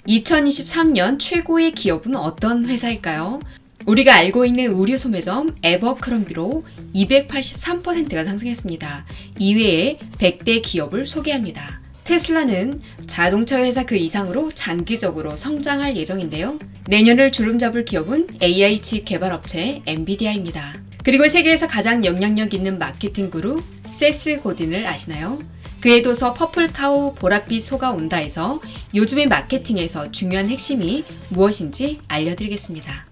2023년 최고의 기업은 어떤 회사일까요? 우리가 알고 있는 의류 소매점 에버크럼비로 283%가 상승했습니다. 이외에 100대 기업을 소개합니다. 테슬라는 자동차 회사 그 이상으로 장기적으로 성장할 예정인데요. 내년을 주름잡을 기업은 AI 칩 개발업체 엔비디아입니다. 그리고 세계에서 가장 영향력 있는 마케팅 그룹 세스 고딘을 아시나요? 그의 도서 퍼플카우 보랏빛 소가 온다에서 요즘의 마케팅에서 중요한 핵심이 무엇인지 알려드리겠습니다.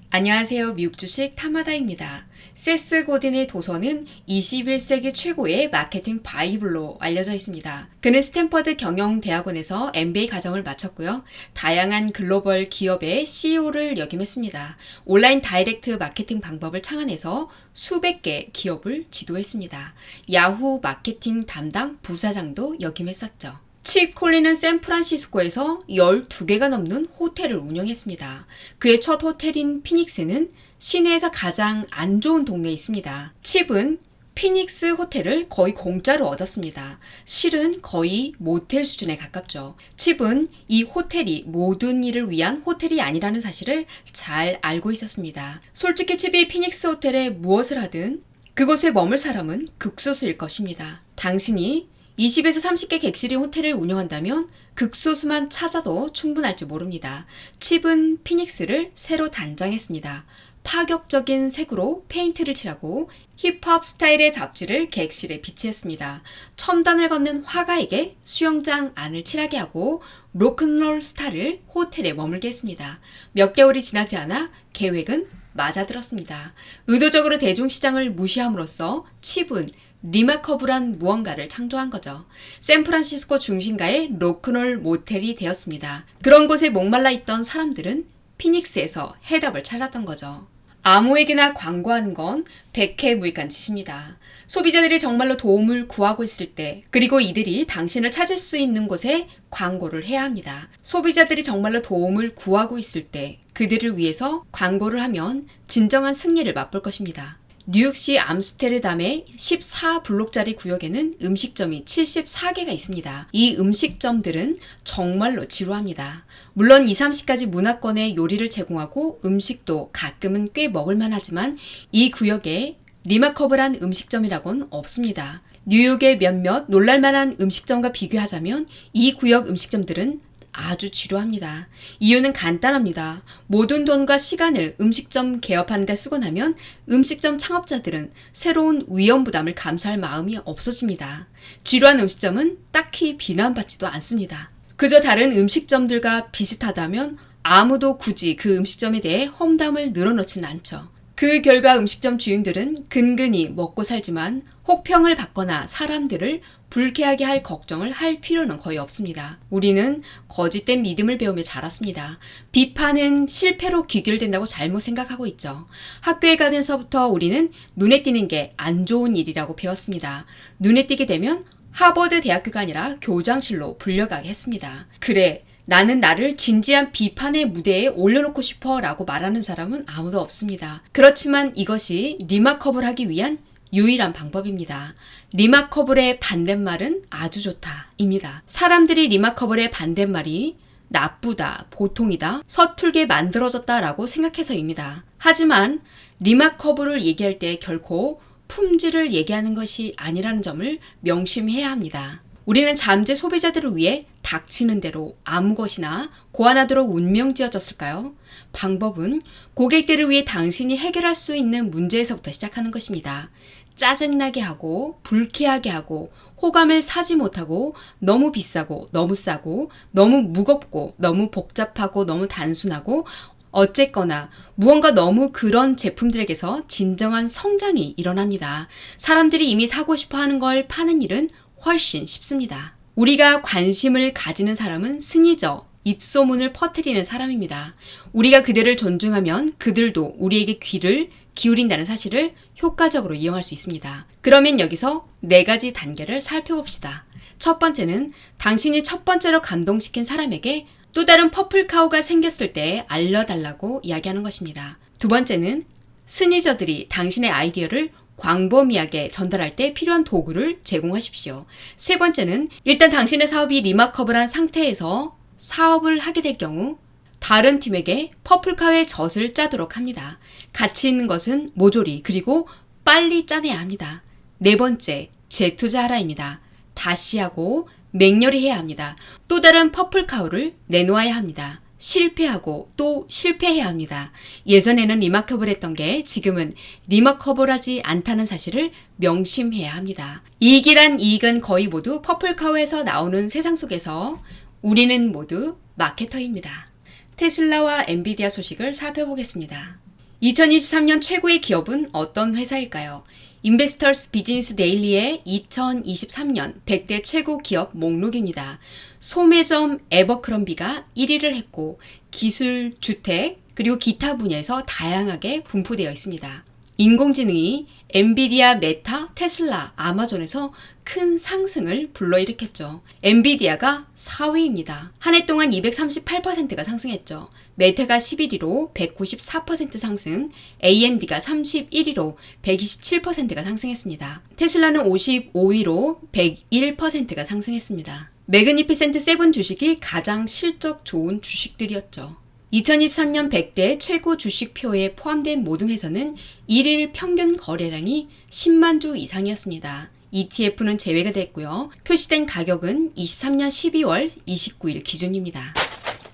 안녕하세요. 미국 주식 타마다입니다. 세스 고딘의 도서는 21세기 최고의 마케팅 바이블로 알려져 있습니다. 그는 스탠퍼드 경영대학원에서 MBA 과정을 마쳤고요. 다양한 글로벌 기업의 CEO를 역임했습니다. 온라인 다이렉트 마케팅 방법을 창안해서 수백 개 기업을 지도했습니다. 야후 마케팅 담당 부사장도 역임했었죠. 칩 콜린은 샌프란시스코에서 12개가 넘는 호텔을 운영했습니다. 그의 첫 호텔인 피닉스는 시내에서 가장 안 좋은 동네에 있습니다. 칩은 피닉스 호텔을 거의 공짜로 얻었습니다. 실은 거의 모텔 수준에 가깝죠. 칩은 이 호텔이 모든 일을 위한 호텔이 아니라는 사실을 잘 알고 있었습니다. 솔직히 칩이 피닉스 호텔에 무엇을 하든 그곳에 머물 사람은 극소수일 것입니다. 당신이 20에서 30개 객실인 호텔을 운영한다면 극소수만 찾아도 충분할지 모릅니다. 칩은 피닉스를 새로 단장했습니다. 파격적인 색으로 페인트를 칠하고 힙합 스타일의 잡지를 객실에 비치했습니다. 첨단을 걷는 화가에게 수영장 안을 칠하게 하고 로큰롤 스타를 호텔에 머물게 했습니다. 몇 개월이 지나지 않아 계획은 맞아들었습니다. 의도적으로 대중시장을 무시함으로써 칩은 리마커블한 무언가를 창조한 거죠. 샌프란시스코 중심가의 로큰롤 모텔이 되었습니다. 그런 곳에 목말라 있던 사람들은 피닉스에서 해답을 찾았던 거죠. 아무에게나 광고하는 건 백해무익한 짓입니다. 소비자들이 정말로 도움을 구하고 있을 때, 그리고 이들이 당신을 찾을 수 있는 곳에 광고를 해야 합니다. 소비자들이 정말로 도움을 구하고 있을 때, 그들을 위해서 광고를 하면 진정한 승리를 맛볼 것입니다. 뉴욕시 암스테르담의 14블록짜리 구역에는 음식점이 74개가 있습니다. 이 음식점들은 정말로 지루합니다. 물론 20, 30가지 문화권의 요리를 제공하고 음식도 가끔은 꽤 먹을만 하지만 이 구역에 리마커블한 음식점이라고는 없습니다. 뉴욕의 몇몇 놀랄만한 음식점과 비교하자면 이 구역 음식점들은 아주 지루합니다. 이유는 간단합니다. 모든 돈과 시간을 음식점 개업하는 데 쓰고 나면 음식점 창업자들은 새로운 위험 부담을 감수할 마음이 없어집니다. 지루한 음식점은 딱히 비난받지도 않습니다. 그저 다른 음식점들과 비슷하다면 아무도 굳이 그 음식점에 대해 험담을 늘어놓지는 않죠. 그 결과 음식점 주인들은 근근히 먹고 살지만 혹평을 받거나 사람들을 불쾌하게 할 걱정을 할 필요는 거의 없습니다. 우리는 거짓된 믿음을 배우며 자랐습니다. 비판은 실패로 귀결된다고 잘못 생각하고 있죠. 학교에 가면서부터 우리는 눈에 띄는 게 안 좋은 일이라고 배웠습니다. 눈에 띄게 되면 하버드 대학교가 아니라 교장실로 불려가게 했습니다. 그래, 나는 나를 진지한 비판의 무대에 올려놓고 싶어 라고 말하는 사람은 아무도 없습니다. 그렇지만 이것이 리마커블하기 위한 유일한 방법입니다. 리마커블의 반대말은 아주 좋다 입니다. 사람들이 리마커블의 반대말이 나쁘다, 보통이다, 서툴게 만들어졌다 라고 생각해서입니다. 하지만 리마커블을 얘기할 때 결코 품질을 얘기하는 것이 아니라는 점을 명심해야 합니다. 우리는 잠재 소비자들을 위해 닥치는 대로 아무 것이나 고안하도록 운명지어졌을까요? 방법은 고객들을 위해 당신이 해결할 수 있는 문제에서부터 시작하는 것입니다. 짜증나게 하고 불쾌하게 하고 호감을 사지 못하고 너무 비싸고 너무 싸고 너무 무겁고 너무 복잡하고 너무 단순하고 어쨌거나 무언가 너무 그런 제품들에게서 진정한 성장이 일어납니다. 사람들이 이미 사고 싶어 하는 걸 파는 일은 훨씬 쉽습니다. 우리가 관심을 가지는 사람은 승리죠. 입소문을 퍼뜨리는 사람입니다. 우리가 그들을 존중하면 그들도 우리에게 귀를 기울인다는 사실을 효과적으로 이용할 수 있습니다. 그러면 여기서 4가지 단계를 살펴봅시다. 첫 번째는 당신이 첫 번째로 감동시킨 사람에게 또 다른 퍼플카우가 생겼을 때 알려달라고 이야기하는 것입니다. 두 번째는 스니저들이 당신의 아이디어를 광범위하게 전달할 때 필요한 도구를 제공하십시오. 세 번째는 일단 당신의 사업이 리마커블한 상태에서 사업을 하게 될 경우 다른 팀에게 퍼플카우의 젖을 짜도록 합니다. 가치 있는 것은 모조리 그리고 빨리 짜내야 합니다. 네 번째, 재투자하라입니다. 다시 하고 맹렬히 해야 합니다. 또 다른 퍼플카우를 내놓아야 합니다. 실패하고 또 실패해야 합니다. 예전에는 리마커블 했던 게 지금은 리마커블하지 않다는 사실을 명심해야 합니다. 이익이란 이익은 거의 모두 퍼플카우에서 나오는 세상 속에서 우리는 모두 마케터입니다. 테슬라와 엔비디아 소식을 살펴보겠습니다. 2023년 최고의 기업은 어떤 회사일까요? 인베스터스 비즈니스 데일리의 2023년 100대 최고 기업 목록입니다. 소매점 에버크럼비가 1위를 했고 기술, 주택, 그리고 기타 분야에서 다양하게 분포되어 있습니다. 인공지능이 엔비디아, 메타, 테슬라, 아마존에서 큰 상승을 불러일으켰죠. 엔비디아가 4위입니다. 한 해 동안 238%가 상승했죠. 메타가 11위로 194% 상승, AMD가 31위로 127%가 상승했습니다. 테슬라는 55위로 101%가 상승했습니다. 매그니피센트 7 주식이 가장 실적 좋은 주식들이었죠. 2023년 100대 최고 주식표에 포함된 모든 회사는 1일 평균 거래량이 10만 주 이상이었습니다. ETF는 제외가 됐고요. 표시된 가격은 23년 12월 29일 기준입니다.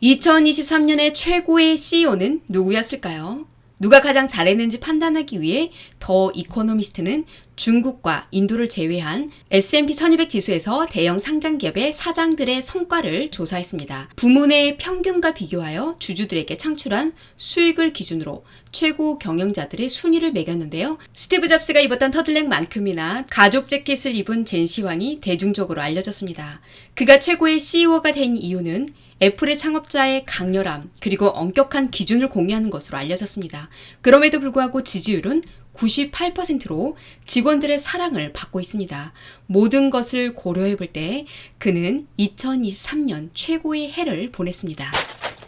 2023년의 최고의 CEO는 누구였을까요? 누가 가장 잘했는지 판단하기 위해 더 이코노미스트는 중국과 인도를 제외한 S&P 1200 지수에서 대형 상장기업의 사장들의 성과를 조사했습니다. 부문의 평균과 비교하여 주주들에게 창출한 수익을 기준으로 최고 경영자들의 순위를 매겼는데요. 스티브 잡스가 입었던 터틀넥만큼이나 가죽 재킷을 입은 젠시황이 대중적으로 알려졌습니다. 그가 최고의 CEO가 된 이유는 애플의 창업자의 강렬함 그리고 엄격한 기준을 공유하는 것으로 알려졌습니다. 그럼에도 불구하고 지지율은 98%로 직원들의 사랑을 받고 있습니다. 모든 것을 고려해 볼 때 그는 2023년 최고의 해를 보냈습니다.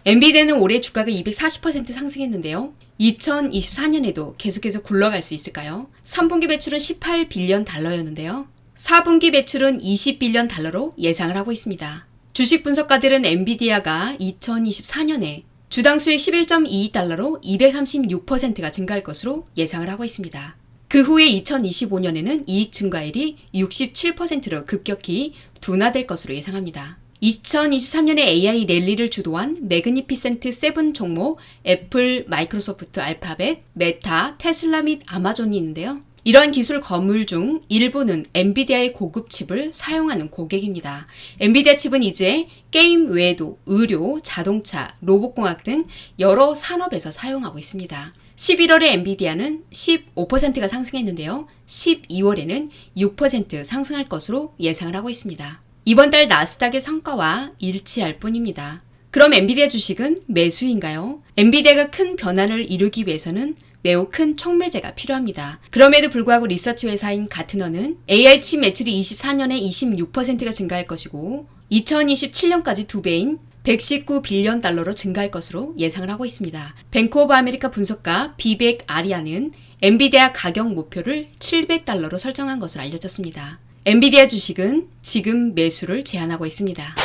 엔비디아는 올해 주가가 240% 상승했는데요. 2024년에도 계속해서 굴러갈 수 있을까요? 3분기 매출은 18빌리언 달러였는데요. 4분기 매출은 20빌리언 달러로 예상을 하고 있습니다. 주식 분석가들은 엔비디아가 2024년에 주당 수익 11.22달러로 236%가 증가할 것으로 예상을 하고 있습니다. 그 후에 2025년에는 이익 증가율이 67%로 급격히 둔화될 것으로 예상합니다. 2023년에 AI 랠리를 주도한 매그니피센트 7 종목, 애플, 마이크로소프트, 알파벳, 메타, 테슬라 및 아마존이 있는데요. 이러한 기술 건물 중 일부는 엔비디아의 고급 칩을 사용하는 고객입니다. 엔비디아 칩은 이제 게임 외에도 의료, 자동차, 로봇공학 등 여러 산업에서 사용하고 있습니다. 11월에 엔비디아는 15%가 상승했는데요. 12월에는 6% 상승할 것으로 예상을 하고 있습니다. 이번 달 나스닥의 성과와 일치할 뿐입니다. 그럼 엔비디아 주식은 매수인가요? 엔비디아가 큰 변화를 이루기 위해서는 매우 큰 촉매제가 필요합니다. 그럼에도 불구하고 리서치 회사인 가트너는 AI 칩 매출이 24년에 26%가 증가할 것이고 2027년까지 2배인 119빌리언 달러로 증가할 것으로 예상을 하고 있습니다. 뱅크 오브 아메리카 분석가 비백 아리아는 엔비디아 가격 목표를 700달러로 설정한 것으로 알려졌습니다. 엔비디아 주식은 지금 매수를 제한하고 있습니다.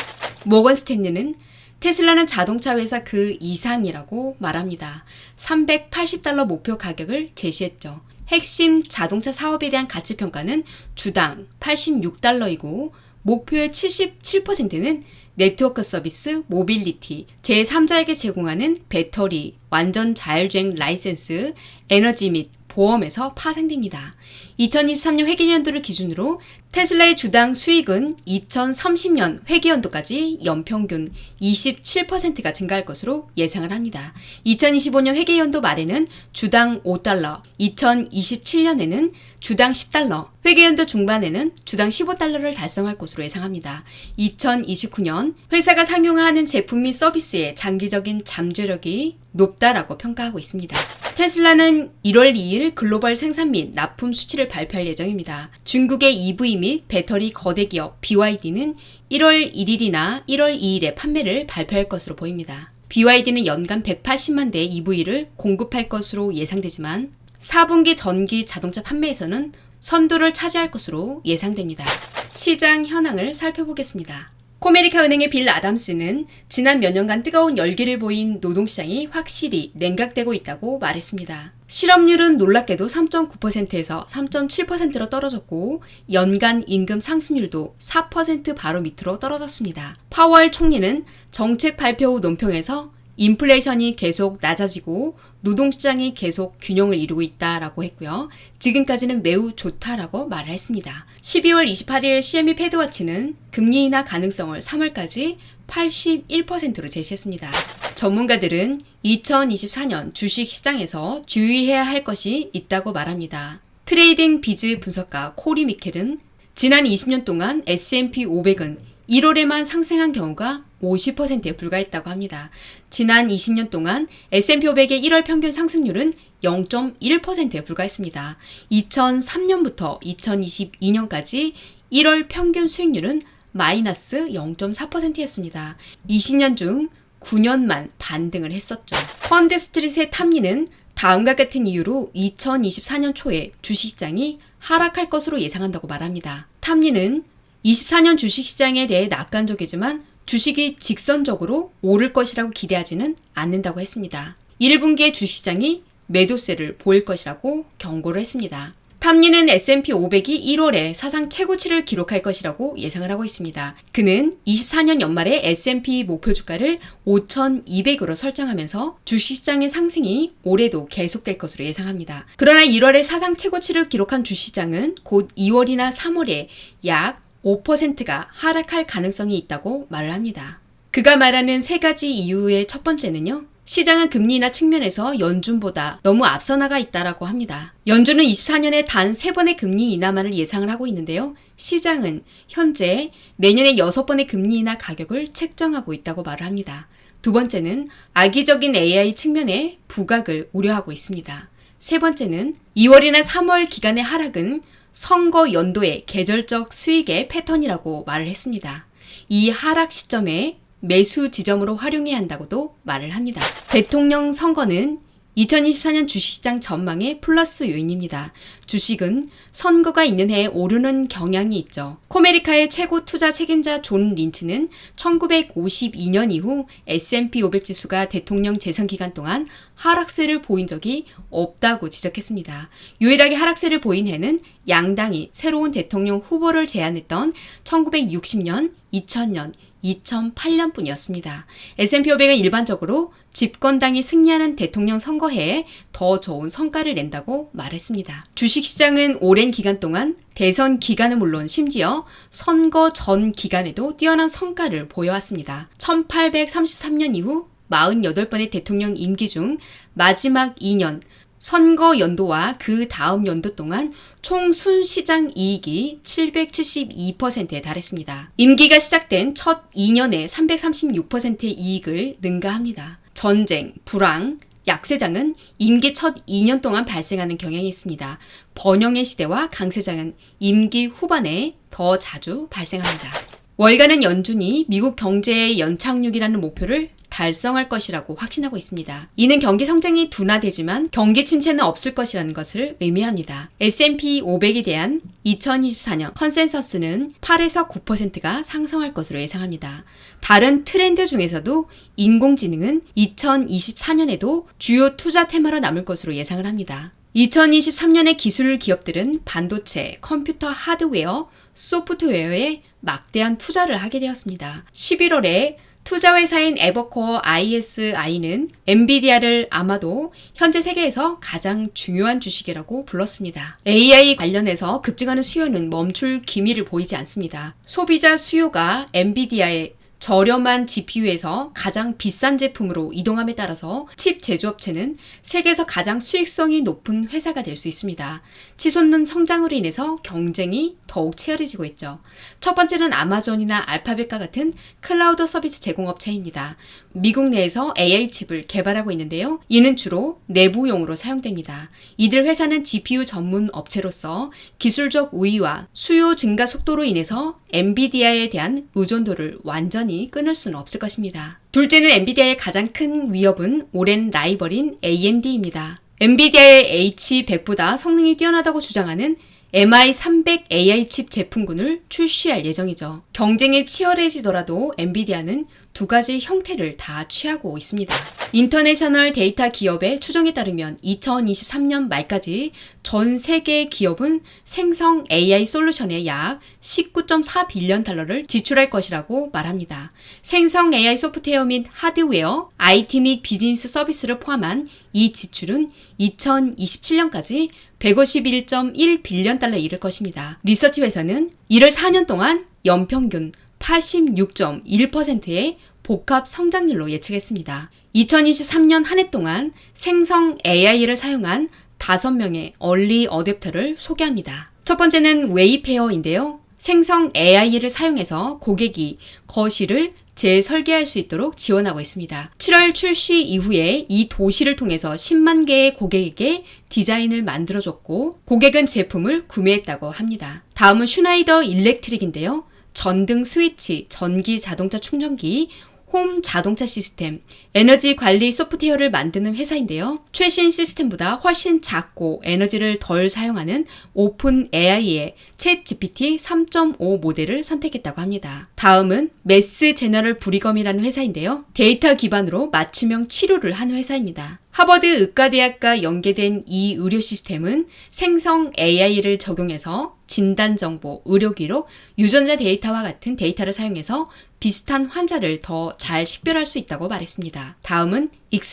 모건 스탠리는 테슬라는 자동차 회사 그 이상이라고 말합니다. 380달러 목표 가격을 제시했죠. 핵심 자동차 사업에 대한 가치 평가는 주당 86달러이고 목표의 77%는 네트워크 서비스, 모빌리티, 제3자에게 제공하는 배터리, 완전 자율주행 라이센스, 에너지 및 보험에서 파생됩니다. 2023년 회계연도를 기준으로 테슬라의 주당 수익은 2030년 회계연도까지 연평균 27%가 증가할 것으로 예상을 합니다. 2025년 회계연도 말에는 주당 5달러, 2027년에는 주당 10달러, 회계연도 중반에는 주당 15달러를 달성할 것으로 예상합니다. 2029년 회사가 상용화하는 제품 및 서비스의 장기적인 잠재력이 높다라고 평가하고 있습니다. 테슬라는 1월 2일 글로벌 생산 및 납품 수치를 발표할 예정입니다. 중국의 EV 및 배터리 거대 기업 BYD는 1월 1일이나 1월 2일에 판매를 발표할 것으로 보입니다. BYD는 연간 180만 대의 EV를 공급할 것으로 예상되지만 4분기 전기 자동차 판매에서는 선두를 차지할 것으로 예상됩니다. 시장 현황을 살펴보겠습니다. 코메리카 은행의 빌 아담스는 지난 몇 년간 뜨거운 열기를 보인 노동시장이 확실히 냉각되고 있다고 말했습니다. 실업률은 놀랍게도 3.9%에서 3.7%로 떨어졌고 연간 임금 상승률도 4% 바로 밑으로 떨어졌습니다. 파월 총리는 정책 발표 후 논평에서 인플레이션이 계속 낮아지고 노동시장이 계속 균형을 이루고 있다라고 했고요. 지금까지는 매우 좋다라고 말을 했습니다. 12월 28일 CME 패드워치는 금리 인하 가능성을 3월까지 81%로 제시했습니다. 전문가들은 2024년 주식시장에서 주의해야 할 것이 있다고 말합니다. 트레이딩 비즈 분석가 코리 미켈은 지난 20년 동안 S&P 500은 1월에만 상승한 경우가 50%에 불과했다고 합니다. 지난 20년 동안 S&P 500의 1월 평균 상승률은 0.1%에 불과했습니다. 2003년부터 2022년까지 1월 평균 수익률은 마이너스 0.4%였습니다. 20년 중 9년만 반등을 했었죠. 펀드 스트릿의 탐리는 다음과 같은 이유로 2024년 초에 주식시장이 하락할 것으로 예상한다고 말합니다. 탐리는 24년 주식시장에 대해 낙관적이지만 주식이 직선적으로 오를 것이라고 기대하지는 않는다고 했습니다. 1분기에 주식시장이 매도세를 보일 것이라고 경고를 했습니다. 탐리는 S&P 500이 1월에 사상 최고치를 기록할 것이라고 예상을 하고 있습니다. 그는 24년 연말에 S&P 목표 주가를 5,200으로 설정하면서 주식시장의 상승이 올해도 계속될 것으로 예상합니다. 그러나 1월에 사상 최고치를 기록한 주식시장은 곧 2월이나 3월에 약 5%가 하락할 가능성이 있다고 말을 합니다. 그가 말하는 세 가지 이유의 첫 번째는요. 시장은 금리 인하 측면에서 연준보다 너무 앞서 나가 있다라고 합니다. 연준은 24년에 단 3번의 금리 인하만을 예상을 하고 있는데요. 시장은 현재 내년에 6번의 금리 인하 가격을 책정하고 있다고 말을 합니다. 두 번째는 악의적인 AI 측면의 부각을 우려하고 있습니다. 세 번째는 2월이나 3월 기간의 하락은 선거 연도의 계절적 수익의 패턴이라고 말을 했습니다. 이 하락 시점에 매수 지점으로 활용해야 한다고도 말을 합니다. 대통령 선거는 2024년 주식시장 전망의 플러스 요인입니다. 주식은 선거가 있는 해에 오르는 경향이 있죠. 코메리카의 최고 투자 책임자 존 린치는 1952년 이후 S&P 500 지수가 대통령 재선 기간 동안 하락세를 보인 적이 없다고 지적했습니다. 유일하게 하락세를 보인 해는 양당이 새로운 대통령 후보를 제안했던 1960년, 2000년, 2008년뿐이었습니다. S&P 500은 일반적으로 집권당이 승리하는 대통령 선거해에 더 좋은 성과를 낸다고 말했습니다. 주식시장은 오랜 기간 동안 대선 기간은 물론 심지어 선거 전 기간에도 뛰어난 성과를 보여왔습니다. 1833년 이후 48번의 대통령 임기 중 마지막 2년 선거 연도와 그 다음 연도 동안 총 순시장 이익이 772%에 달했습니다. 임기가 시작된 첫 2년에 336%의 이익을 능가합니다. 전쟁, 불황, 약세장은 임기 첫 2년 동안 발생하는 경향이 있습니다. 번영의 시대와 강세장은 임기 후반에 더 자주 발생합니다. 월가는 연준이 미국 경제의 연착륙이라는 목표를 달성할 것이라고 확신하고 있습니다. 이는 경기 성장이 둔화되지만 경기 침체는 없을 것이라는 것을 의미합니다. S&P 500에 대한 2024년 컨센서스는 8에서 9%가 상승할 것으로 예상합니다. 다른 트렌드 중에서도 인공지능은 2024년에도 주요 투자 테마로 남을 것으로 예상을 합니다. 2023년에 기술 기업들은 반도체, 컴퓨터 하드웨어, 소프트웨어에 막대한 투자를 하게 되었습니다. 11월에 투자회사인 에버코어 ISI는 엔비디아를 아마도 현재 세계에서 가장 중요한 주식이라고 불렀습니다. AI 관련해서 급증하는 수요는 멈출 기미를 보이지 않습니다. 소비자 수요가 엔비디아의 저렴한 GPU에서 가장 비싼 제품으로 이동함에 따라서 칩 제조업체는 세계에서 가장 수익성이 높은 회사가 될 수 있습니다. 치솟는 성장으로 인해서 경쟁이 더욱 치열해지고 있죠. 첫 번째는 아마존이나 알파벳과 같은 클라우드 서비스 제공업체입니다. 미국 내에서 AI 칩을 개발하고 있는데요. 이는 주로 내부용으로 사용됩니다. 이들 회사는 GPU 전문 업체로서 기술적 우위와 수요 증가 속도로 인해서 엔비디아에 대한 의존도를 완전히 끊을 수는 없을 것입니다. 둘째는 엔비디아의 가장 큰 위협은 오랜 라이벌인 AMD입니다. 엔비디아의 H100보다 성능이 뛰어나다고 주장하는 MI300 AI 칩 제품군을 출시할 예정이죠. 경쟁이 치열해지더라도 엔비디아는 두 가지 형태를 다 취하고 있습니다. 인터내셔널 데이터 기업의 추정에 따르면 2023년 말까지 전 세계 기업은 생성 AI 솔루션에 약 19.4빌리언 달러를 지출할 것이라고 말합니다. 생성 AI 소프트웨어 및 하드웨어, IT 및 비즈니스 서비스를 포함한 이 지출은 2027년까지 151.1빌리언 달러에 이를 것입니다. 리서치 회사는 이를 4년 동안 연평균 86.1%의 복합 성장률로 예측했습니다. 2023년 한 해 동안 생성 AI를 사용한 5명의 얼리 어댑터를 소개합니다. 첫 번째는 웨이페어인데요. 생성 AI를 사용해서 고객이 거실을 재설계할 수 있도록 지원하고 있습니다. 7월 출시 이후에 이 도시를 통해서 10만 개의 고객에게 디자인을 만들어줬고 고객은 제품을 구매했다고 합니다. 다음은 슈나이더 일렉트릭인데요. 전등 스위치, 전기 자동차 충전기, 홈 자동차 시스템, 에너지 관리 소프트웨어를 만드는 회사인데요. 최신 시스템보다 훨씬 작고 에너지를 덜 사용하는 오픈 AI의 챗 GPT 3.5 모델을 선택했다고 합니다. 다음은 매스 제너럴 브리검이라는 회사인데요. 데이터 기반으로 맞춤형 치료를 하는 회사입니다. 하버드 의과대학과 연계된 이 의료 시스템은 생성 AI를 적용해서 진단정보, 의료기록, 유전자 데이터와 같은 데이터를 사용해서 비슷한 환자를 더 잘 식별할 수 있다고 말했습니다. 다음은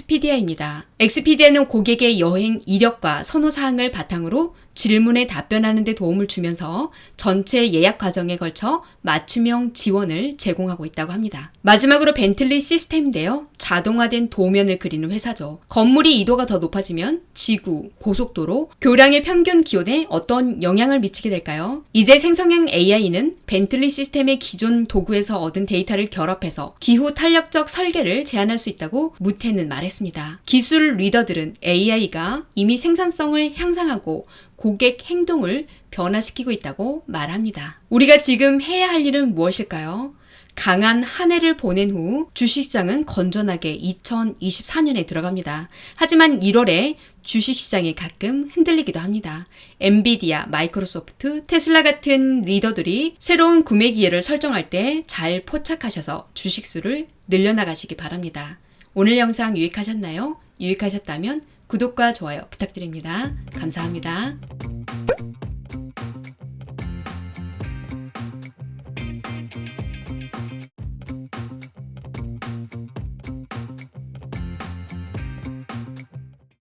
익스피디아입니다. 익스피디아는 고객의 여행 이력과 선호사항을 바탕으로 질문에 답변하는 데 도움을 주면서 전체 예약 과정에 걸쳐 맞춤형 지원을 제공하고 있다고 합니다. 마지막으로 벤틀리 시스템인데요. 자동화된 도면을 그리는 회사죠. 건물이 이도가 더 높아지면 지구, 고속도로, 교량의 평균 기온에 어떤 영향을 미치게 될까요? 이제 생성형 AI는 벤틀리 시스템의 기존 도구에서 얻은 데이터를 결합해서 기후 탄력적 설계를 제안할 수 있다고 무태는 말했습니다. 기술 리더들은 AI가 이미 생산성을 향상하고 고객 행동을 변화시키고 있다고 말합니다. 우리가 지금 해야 할 일은 무엇일까요? 강한 한 해를 보낸 후 주식시장은 건전하게 2024년에 들어갑니다. 하지만 1월에 주식시장이 가끔 흔들리기도 합니다. 엔비디아, 마이크로소프트, 테슬라 같은 리더들이 새로운 구매 기회를 설정할 때 잘 포착하셔서 주식수를 늘려나가시기 바랍니다. 오늘 영상 유익하셨나요? 유익하셨다면 구독과 좋아요 부탁드립니다. 감사합니다.